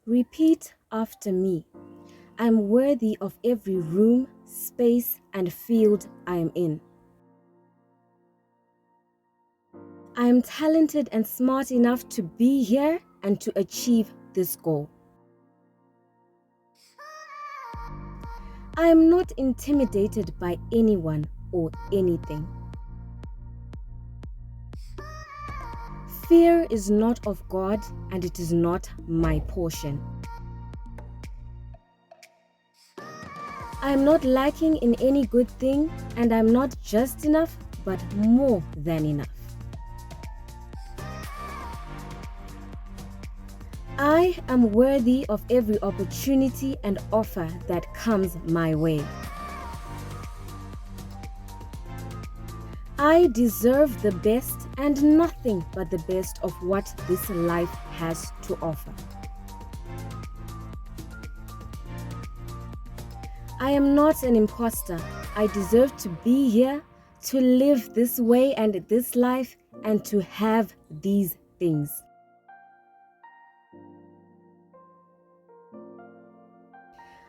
Repeat after me. I'm worthy of every room, space, and field I am in. I am talented and smart enough to be here and to achieve this goal. I am not intimidated by anyone or anything. Fear is not of God and it is not my portion. I am not lacking in any good thing, and I'm not just enough, but more than enough. I am worthy of every opportunity and offer that comes my way. I deserve the best and nothing but the best of what this life has to offer. I am not an imposter. I deserve to be here, to live this way and this life, and to have these things.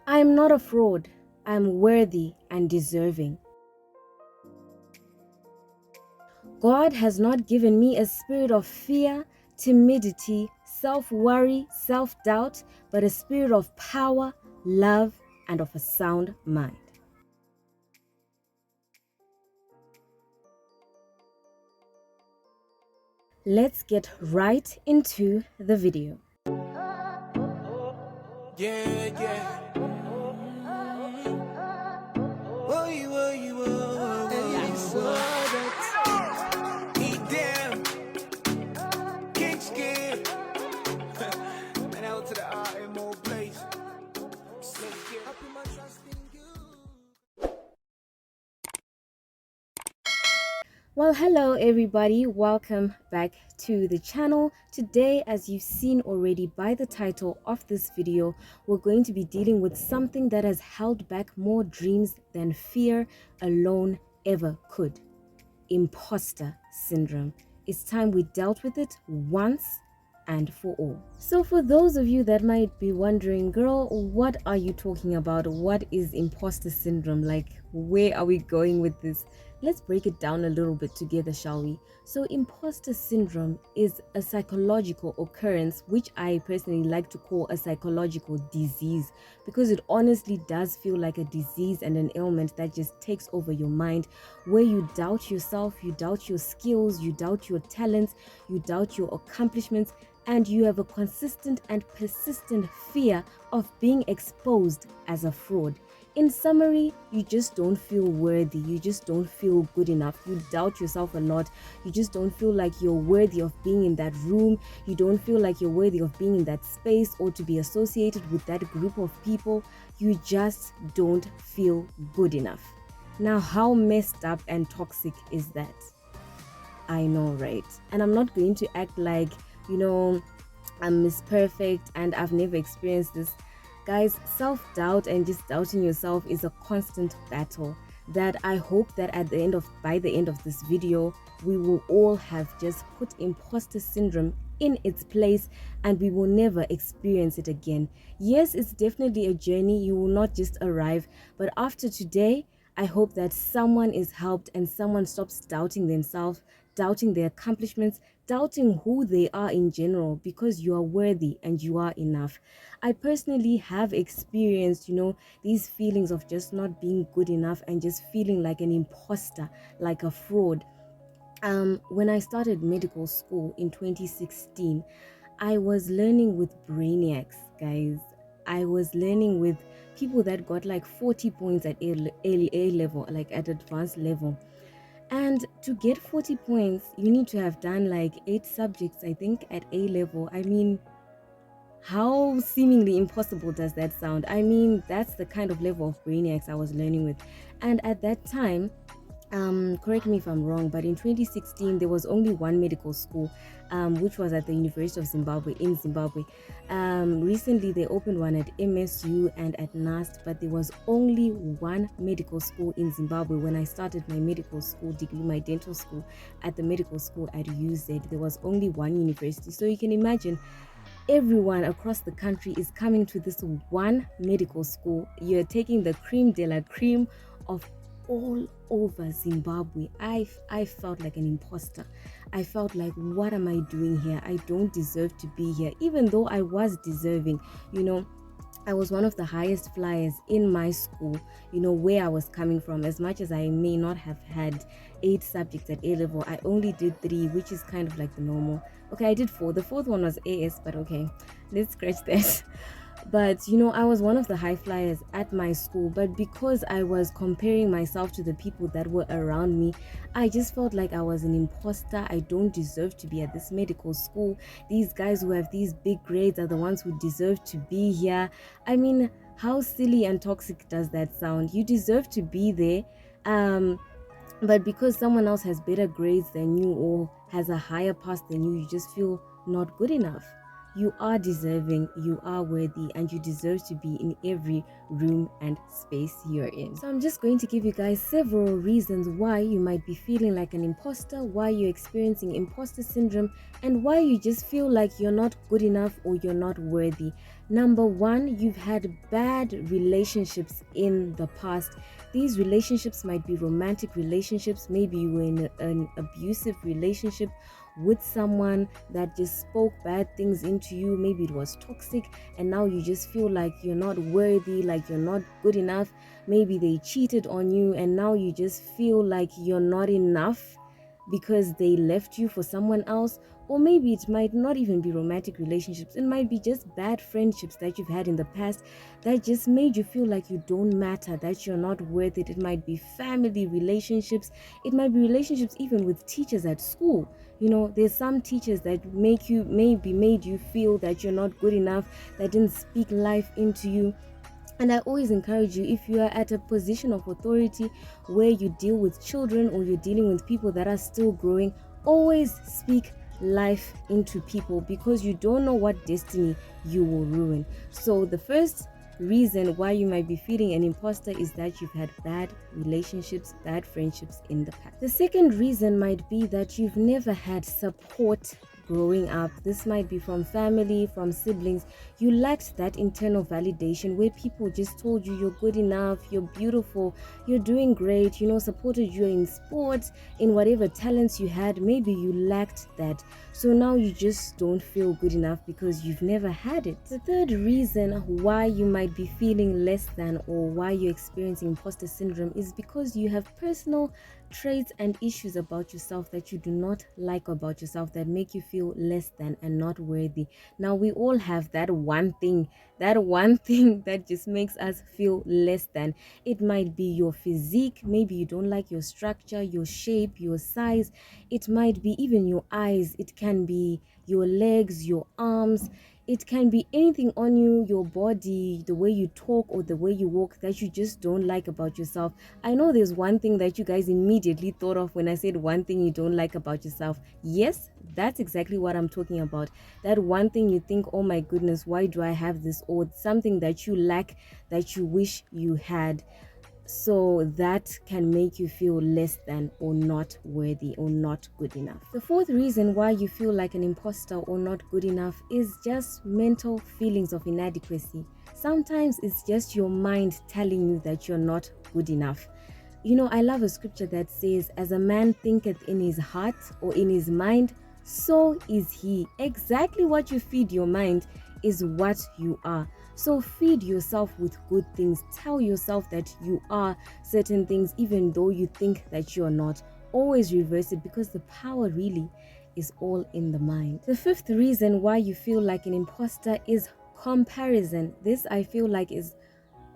I am not a fraud. I am worthy and deserving. God has not given me a spirit of fear, timidity, self-worry, self-doubt, but a spirit of power, love, and of a sound mind. Let's get right into the video. Yeah. Damn. Kingzkidgram. And out to the IMO place. I put my trust in you. Well, hello everybody, welcome back to the channel. Today, as you've seen already by the title of this video, we're going to be dealing with something that has held back more dreams than fear alone ever could. Imposter syndrome. It's time we dealt with it once and for all. So for those of you that might be wondering, girl, what are you talking about? What is imposter syndrome? Like, where are we going with this? Let's break it down a little bit together, shall we? So imposter syndrome is a psychological occurrence, which I personally like to call a psychological disease, because it honestly does feel like a disease and an ailment that just takes over your mind, where you doubt yourself, you doubt your skills, you doubt your talents, you doubt your accomplishments, and you have a consistent and persistent fear of being exposed as a fraud. In summary, you just don't feel worthy, you just don't feel good enough, you doubt yourself a lot, you just don't feel like you're worthy of being in that room, you don't feel like you're worthy of being in that space or to be associated with that group of people, you just don't feel good enough. Now, how messed up and toxic is that? I know, right? And I'm not going to act like, I'm Miss Perfect and I've never experienced this. Guys, self-doubt and just doubting yourself is a constant battle that I hope that by the end of this video, we will all have just put imposter syndrome in its place and we will never experience it again. Yes, it's definitely a journey. You will not just arrive, but after today, I hope that someone is helped and someone stops doubting themselves, doubting their accomplishments, doubting who they are in general, because you are worthy and you are enough. I personally have experienced, these feelings of just not being good enough and just feeling like an imposter, like a fraud. When I started medical school in 2016, I was learning with brainiacs, guys. I was learning with people that got like 40 points at A level, like at advanced level. And to get 40 points, you need to have done like 8 subjects, I think, at A level. I mean, how seemingly impossible does that sound? I mean, that's the kind of level of brainiacs I was learning with. And at that time, correct me if I'm wrong, but in 2016 there was only one medical school, which was at the University of Zimbabwe in Zimbabwe. Recently they opened one at MSU and at NAST, but there was only one medical school in Zimbabwe. When I started my medical school degree, my dental school at the medical school at UZ, there was only one university. So you can imagine everyone across the country is coming to this one medical school. You're taking the cream de la cream of all over Zimbabwe. I felt like an imposter. I felt like, what am I doing here? I don't deserve to be here, even though I was deserving. I was one of the highest flyers in my school, where I was coming from. As much as I may not have had 8 subjects at A level, I only did 3, which is kind of like the normal. Okay, I did 4. The fourth one was AS, but okay, let's scratch that. But I was one of the high flyers at my school, but because I was comparing myself to the people that were around me, I just felt like I was an imposter. I don't deserve to be at this medical school. These guys who have these big grades are the ones who deserve to be here. I mean, how silly and toxic does that sound? You deserve to be there. But because someone else has better grades than you or has a higher pass than you just feel not good enough. You are deserving, you are worthy, and you deserve to be in every room and space you're in. So I'm just going to give you guys several reasons why you might be feeling like an imposter, why you're experiencing imposter syndrome, and why you just feel like you're not good enough or you're not worthy. Number 1, you've had bad relationships in the past. These relationships might be romantic relationships. Maybe you were in an abusive relationship with someone that just spoke bad things into you. Maybe it was toxic, and now you just feel like you're not worthy, like you're not good enough. Maybe they cheated on you, and now you just feel like you're not enough because they left you for someone else. Or maybe it might not even be romantic relationships. It might be just bad friendships that you've had in the past that just made you feel like you don't matter, that you're not worth it. It might be family relationships. It might be relationships even with teachers at school. There's some teachers that maybe made you feel that you're not good enough, that didn't speak life into you. And I always encourage you, if you are at a position of authority where you deal with children or you're dealing with people that are still growing, always speak life into people, because you don't know what destiny you will ruin. So the first reason why you might be feeling an imposter is that you've had bad relationships, bad friendships in the past. The second reason might be that you've never had support growing up. This might be from family, from siblings. You lacked that internal validation where people just told you you're good enough, you're beautiful, you're doing great, supported you in sports, in whatever talents you had. Maybe you lacked that. So now you just don't feel good enough because you've never had it. The third reason why you might be feeling less than, or why you're experiencing imposter syndrome, is because you have personal traits and issues about yourself that you do not like about yourself, that make you feel less than and not worthy. Now, we all have that one thing that just makes us feel less than. It might be your physique. Maybe you don't like your structure, your shape, your size. It might be even your eyes. It can be your legs, your arms. It can be anything on you, your body, the way you talk or the way you walk, that you just don't like about yourself. I know there's one thing that you guys immediately thought of when I said one thing you don't like about yourself. Yes, that's exactly what I'm talking about. That one thing you think, oh my goodness, why do I have this? Or something that you lack that you wish you had. So that can make you feel less than, or not worthy, or not good enough. The fourth reason why you feel like an imposter or not good enough is just mental feelings of inadequacy. Sometimes it's just your mind telling you that you're not good enough. I love a scripture that says, as a man thinketh in his heart or in his mind, so is he. Exactly what you feed your mind is what you are. So feed yourself with good things. Tell yourself that you are certain things, even though you think that you're not. Always reverse it, because the power really is all in the mind. The fifth reason why you feel like an imposter is comparison. This, I feel like, is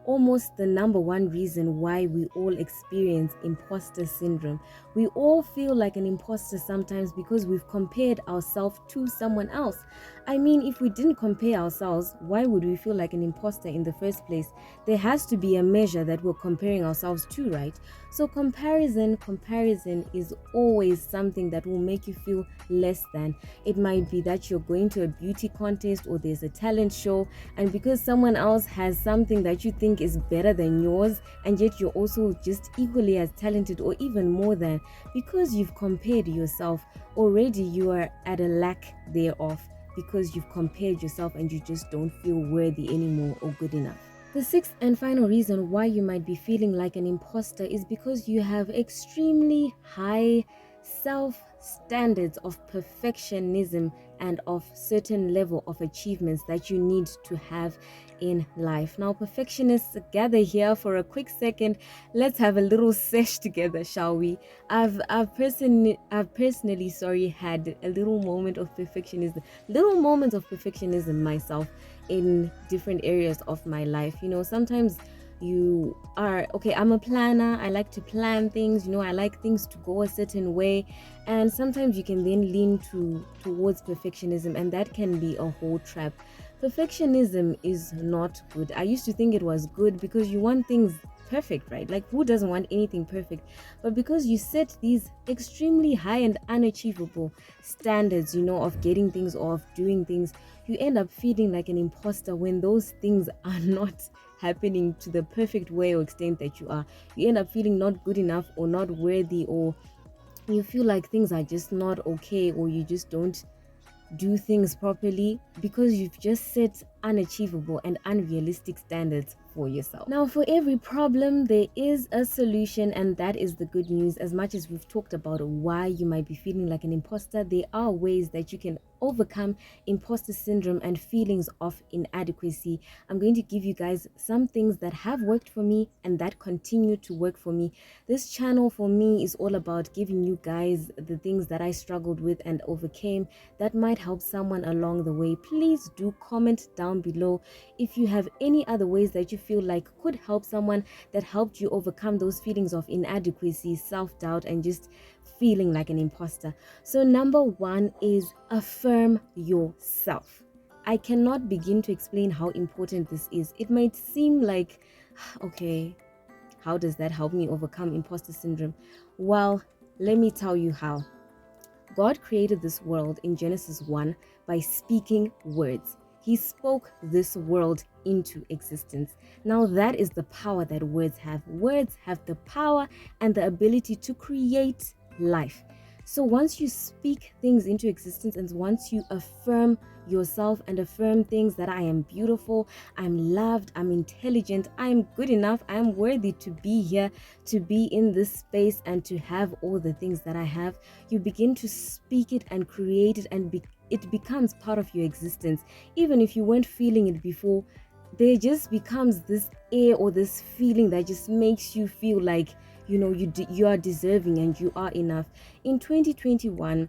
almost the number one reason why we all experience imposter syndrome. We all feel like an imposter sometimes because we've compared ourselves to someone else. I mean, if we didn't compare ourselves, why would we feel like an imposter in the first place? There has to be a measure that we're comparing ourselves to, right? So comparison is always something that will make you feel less than. It might be that you're going to a beauty contest or there's a talent show, and because someone else has something that you think is better than yours, and yet you're also just equally as talented or even more than, because you've compared yourself, already you are at a lack thereof. because you've compared yourself and you just don't feel worthy anymore or good enough. The sixth and final reason why you might be feeling like an imposter is because you have extremely high self standards of perfectionism and of certain level of achievements that you need to have in life. Now, perfectionists, gather here for a quick second. Let's have a little sesh together, shall we? I've personally had a little moment of little moments of perfectionism myself in different areas of my life. Sometimes you are okay. I'm a planner. I like to plan things. I like things to go a certain way, and sometimes you can then lean towards perfectionism, and that can be a whole trap. Perfectionism is not good. I used to think it was good because you want things perfect, right? Like, who doesn't want anything perfect? But because you set these extremely high and unachievable standards, of getting things or of doing things, you end up feeling like an imposter when those things are not happening to the perfect way or extent that you are. You end up feeling not good enough or not worthy, or you feel like things are just not okay, or you just don't do things properly because you've just set unachievable and unrealistic standards for yourself. Now, for every problem, there is a solution, and that is the good news. As much as we've talked about why you might be feeling like an imposter, there are ways that you can overcome imposter syndrome and feelings of inadequacy. I'm going to give you guys some things that have worked for me and that continue to work for me. This channel for me is all about giving you guys the things that I struggled with and overcame that might help someone along the way. Please do comment down below if you have any other ways that you feel like could help someone, that helped you overcome those feelings of inadequacy, self-doubt, and just feeling like an imposter. So number one is affirm yourself. I cannot begin to explain how important this is. It might seem like, okay, how does that help me overcome imposter syndrome? Well, let me tell you how. God created this world in Genesis 1 by speaking words. He spoke this world into existence. Now, that is the power that words have. Words have the power and the ability to create life. So once you speak things into existence, and once you affirm yourself and affirm things that I am beautiful, I'm loved, I'm intelligent, I'm good enough, I'm worthy to be here, to be in this space, and to have all the things that I have, you begin to speak it and create it, and it becomes part of your existence. Even if you weren't feeling it before, there just becomes this air or this feeling that just makes you feel like you are deserving and you are enough. In 2021,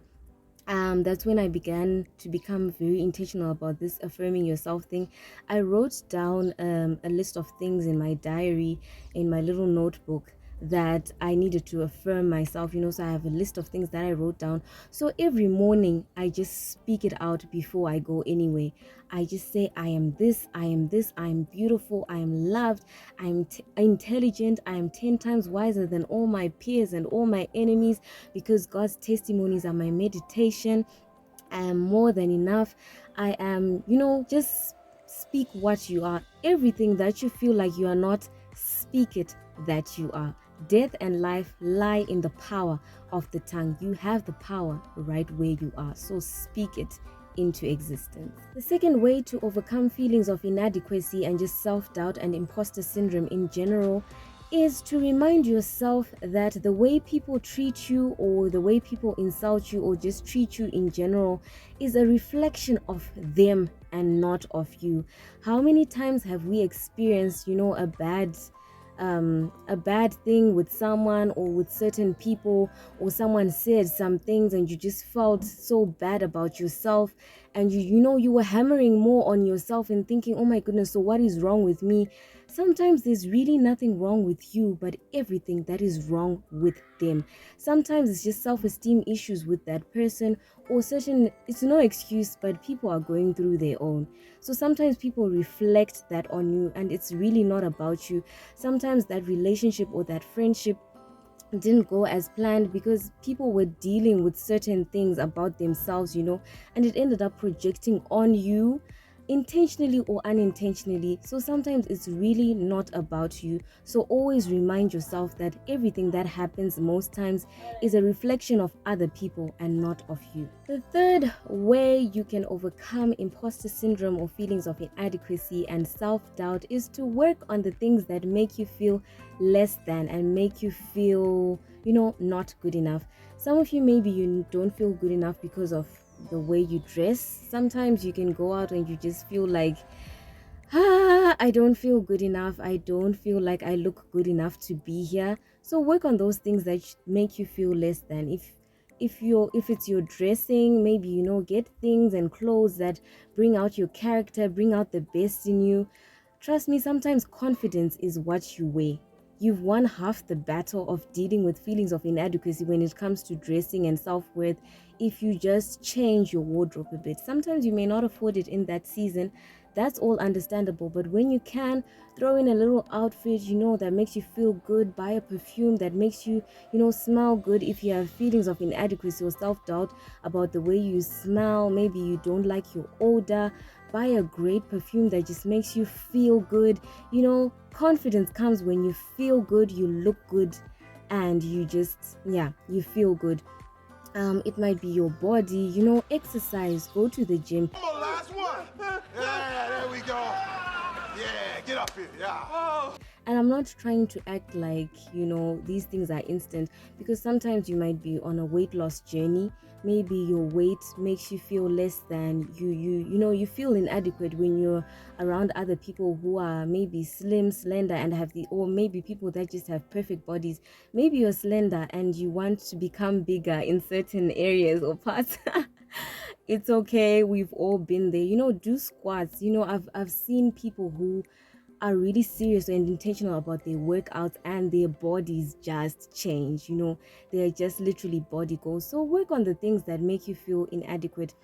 that's when I began to become very intentional about this affirming yourself thing. I wrote down a list of things in my diary, in my little notebook, that I needed to affirm myself. So I have a list of things that I wrote down. So every morning I just speak it out before I go anyway. I just say, I am this, I am this, I am beautiful, I am loved, I'm intelligent, I am 10 times wiser than all my peers and all my enemies, because God's testimonies are my meditation. I am more than enough. I am, just speak what you are. Everything that you feel like you are not, speak it that you are. Death and life lie in the power of the tongue. You have the power right where you are. So speak it into existence. The second way to overcome feelings of inadequacy and just self-doubt and imposter syndrome in general is to remind yourself that the way people treat you, or the way people insult you, or just treat you in general, is a reflection of them and not of you. How many times have we experienced, a bad thing with someone or with certain people, or someone said some things and you just felt so bad about yourself, and you were hammering more on yourself and thinking, oh my goodness, so what is wrong with me? Sometimes there's really nothing wrong with you, but everything that is wrong with them. Sometimes it's just self-esteem issues with that person, or it's no excuse, but people are going through their own. So sometimes people reflect that on you, and it's really not about you. Sometimes that relationship or that friendship didn't go as planned because people were dealing with certain things about themselves, and it ended up projecting on you. intentionally or unintentionally. So sometimes it's really not about you. So always remind yourself that everything that happens most times is a reflection of other people and not of you. The third way you can overcome imposter syndrome or feelings of inadequacy and self-doubt is to work on the things that make you feel less than and make you feel, not good enough. Some of you, maybe you don't feel good enough because of the way you dress. Sometimes you can go out and you just feel like, I don't feel good enough. I don't feel like I look good enough to be here. So work on those things that make you feel less than. If it's your dressing, maybe get things and clothes that bring out your character, bring out the best in you. Trust me, sometimes confidence is what you wear. You've won half the battle of dealing with feelings of inadequacy when it comes to dressing and self-worth if you just change your wardrobe a bit. Sometimes you may not afford it in that season. That's all understandable. But when you can, throw in a little outfit, that makes you feel good. Buy a perfume that makes you, smell good. If you have feelings of inadequacy or self-doubt about the way you smell, maybe you don't like your odor, buy a great perfume that just makes you feel good. Confidence comes when you feel good, you look good, and you just, you feel good. It might be your body, exercise, go to the gym. Come on, last one. Yeah, there we go. Yeah, get up here. Yeah. Oh. And I'm not trying to act like, these things are instant, because sometimes you might be on a weight loss journey. Maybe your weight makes you feel less than you feel inadequate when you're around other people who are maybe slim, slender, and or maybe people that just have perfect bodies. Maybe you're slender and you want to become bigger in certain areas or parts. It's okay. We've all been there. Do squats. I've seen people who are really serious and intentional about their workouts and their bodies just change. They're just literally body goals. So work on the things that make you feel inadequate.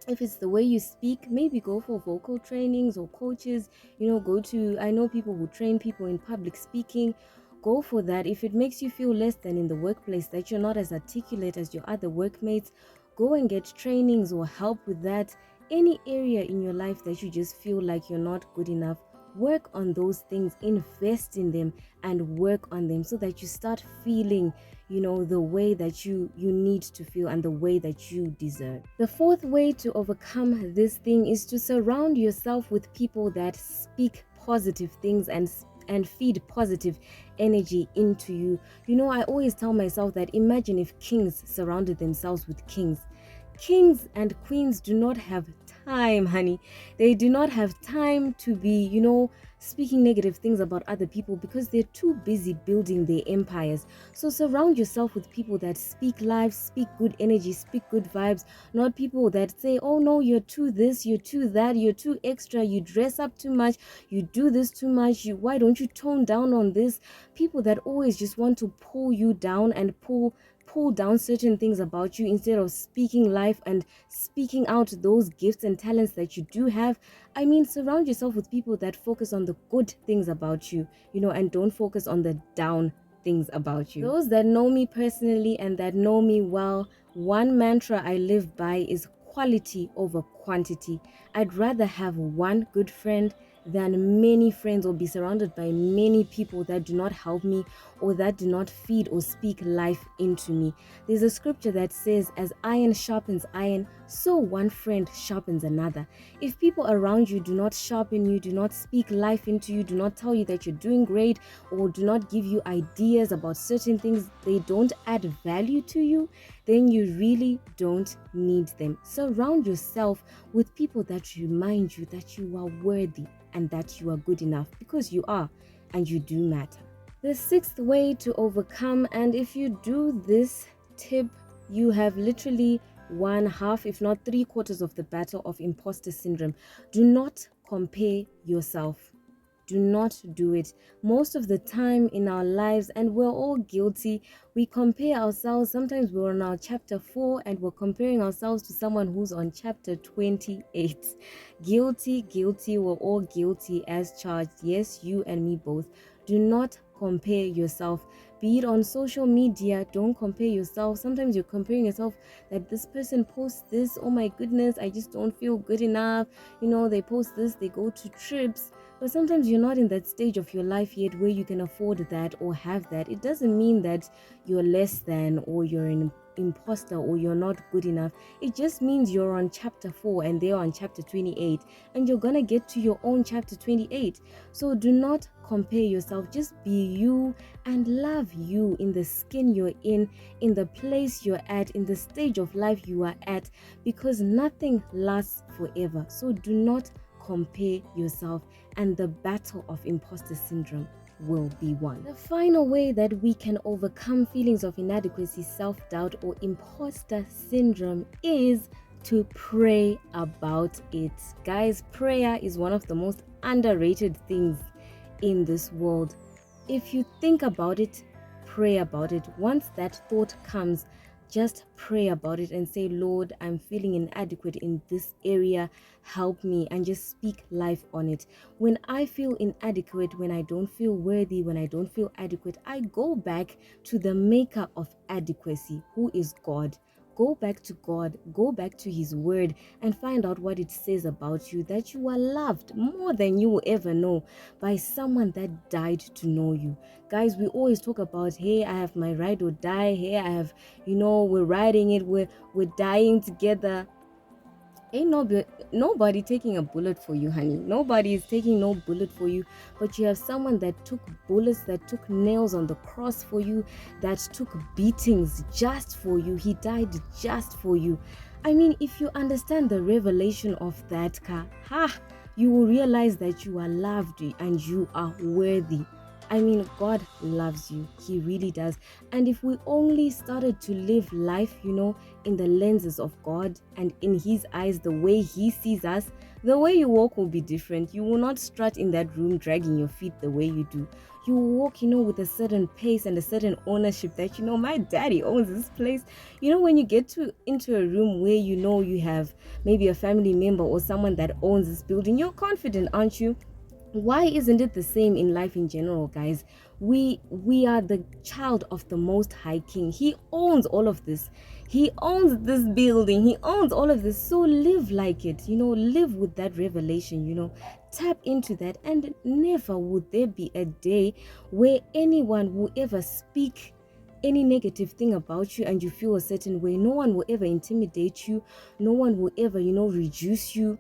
If it's the way you speak, maybe go for vocal trainings or coaches. I know people who train people in public speaking. Go for that. If it makes you feel less than in the workplace, that you're not as articulate as your other workmates, go and get trainings or help with that. Any area in your life that you just feel like you're not good enough, work on those things, invest in them, and work on them so that you start feeling the way that you need to feel and the way that you deserve. The fourth way to overcome this thing is to surround yourself with people that speak positive things and feed positive energy into you. I always tell myself that imagine if kings surrounded themselves with kings. Kings and queens do not have time, honey. They do not have time to be, speaking negative things about other people because they're too busy building their empires. So surround yourself with people that speak life, speak good energy, speak good vibes, not people that say, oh no, you're too this, you're too that, you're too extra, you dress up too much, you do this too much, why don't you tone down on this? People that always just want to pull you down and pull down certain things about you instead of speaking life and speaking out those gifts and talents that you do have. I mean, surround yourself with people that focus on the good things about you, and don't focus on the down things about you. Those that know me personally and that know me well, one mantra I live by is quality over quantity. I'd rather have one good friend than many friends, or be surrounded by many people that do not help me or that do not feed or speak life into me. There's a scripture that says, as iron sharpens iron, so one friend sharpens another. If people around you do not sharpen you, do not speak life into you, do not tell you that you're doing great, or do not give you ideas about certain things, they don't add value to you, then you really don't need them. Surround yourself with people that remind you that you are worthy and that you are good enough, because you are, and you do matter. The sixth way to overcome, and if you do this tip, you have literally won half, if not 3/4 of the battle of imposter syndrome. Do not compare yourself. Do not do it. Most of the time in our lives, and we're all guilty, we compare ourselves. Sometimes we're on our chapter 4 and we're comparing ourselves to someone who's on chapter 28. Guilty. We're all guilty as charged. Yes, you and me both. Do not compare yourself. be it on social media, don't compare yourself. Sometimes you're comparing yourself that this person posts this, oh my goodness, I just don't feel good enough. They post this, they go to trips. But sometimes you're not in that stage of your life yet where you can afford that or have that. It doesn't mean that you're less than, or you're an imposter, or you're not good enough. It just means you're on chapter 4 and they're on chapter 28, and you're gonna get to your own chapter 28. So do not compare yourself. Just be you and love you in the skin you're in the place you're at, in the stage of life you are at, because nothing lasts forever. So do not compare yourself, and the battle of imposter syndrome will be won. The final way that we can overcome feelings of inadequacy, self-doubt, or imposter syndrome is to pray about it. Guys, prayer is one of the most underrated things in this world. If you think about it, pray about it. Once that thought comes, just pray about it and say, Lord, I'm feeling inadequate in this area. Help me, and just speak life on it. When I feel inadequate, when I don't feel worthy, when I don't feel adequate, I go back to the maker of adequacy, who is God. Go back to God, go back to His Word, and find out what it says about you, that you are loved more than you will ever know by someone that died to know you. Guys, we always talk about, hey, I have my ride or die. Hey, I have, we're riding it, we're dying together. Ain't nobody taking a bullet for you, honey. Nobody is taking no bullet for you. But you have someone that took bullets, that took nails on the cross for you, that took beatings just for you. He died just for you. I mean, if you understand the revelation of that, you will realize that you are loved and you are worthy. I mean, God loves you. He really does. And if we only started to live life, in the lenses of God and in His eyes, the way He sees us, the way you walk will be different. You will not strut in that room dragging your feet the way you do. You will walk, with a certain pace and a certain ownership that, my daddy owns this place. When you get into a room where you have maybe a family member or someone that owns this building, you're confident, aren't you? Why isn't it the same in life in general, guys? We are the child of the Most High King. He owns all of this. He owns this building. He owns all of this. So live like it. Live with that revelation. Tap into that, and never would there be a day where anyone will ever speak any negative thing about you and you feel a certain way. No one will ever intimidate you. No one will ever, reduce you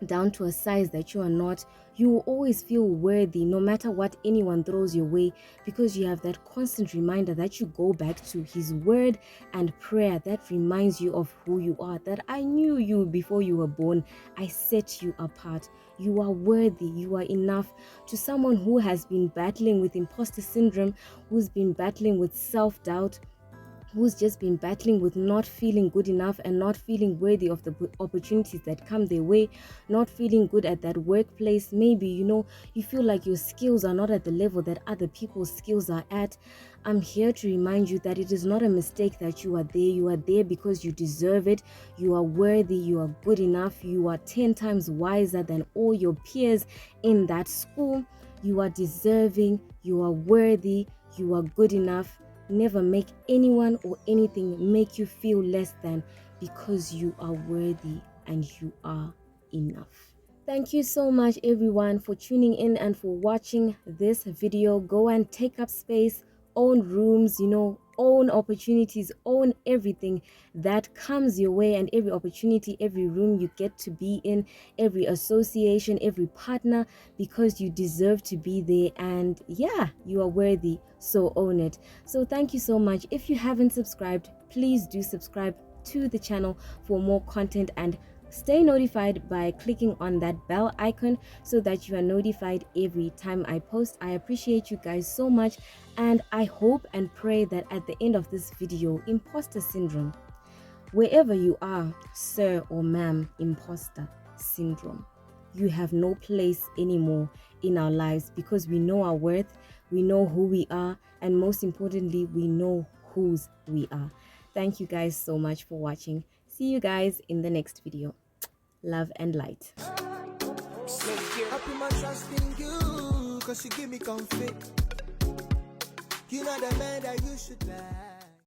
down to a size that you are not. You will always feel worthy no matter what anyone throws your way, because you have that constant reminder that you go back to His Word and prayer that reminds you of who you are, that I knew you before you were born. I set you apart. You are worthy. You are enough. To someone who has been battling with imposter syndrome, who's been battling with self-doubt, who's just been battling with not feeling good enough and not feeling worthy of the opportunities that come their way, not feeling good at that workplace. Maybe, you feel like your skills are not at the level that other people's skills are at. I'm here to remind you that it is not a mistake that you are there. You are there because you deserve it. You are worthy. You are good enough. You are 10 times wiser than all your peers in that school. You are deserving. You are worthy. You are good enough. Never make anyone or anything make you feel less than, because you are worthy and you are enough. Thank you so much, everyone, for tuning in and for watching this video. Go and take up space, own rooms, own opportunities, own everything that comes your way, and every opportunity, every room you get to be in, every association, every partner, because you deserve to be there. And yeah, you are worthy, so own it. So thank you so much. If you haven't subscribed, please do subscribe to the channel for more content, and stay notified by clicking on that bell icon so that you are notified every time I post. I appreciate you guys so much, and I hope and pray that at the end of this video, imposter syndrome, wherever you are, sir or ma'am, imposter syndrome, you have no place anymore in our lives, because we know our worth, we know who we are, and most importantly, we know whose we are. Thank you guys so much for watching. See you guys in the next video. Love and light. I put my trust in you, cause you give me comfort. You're not the man that you should like.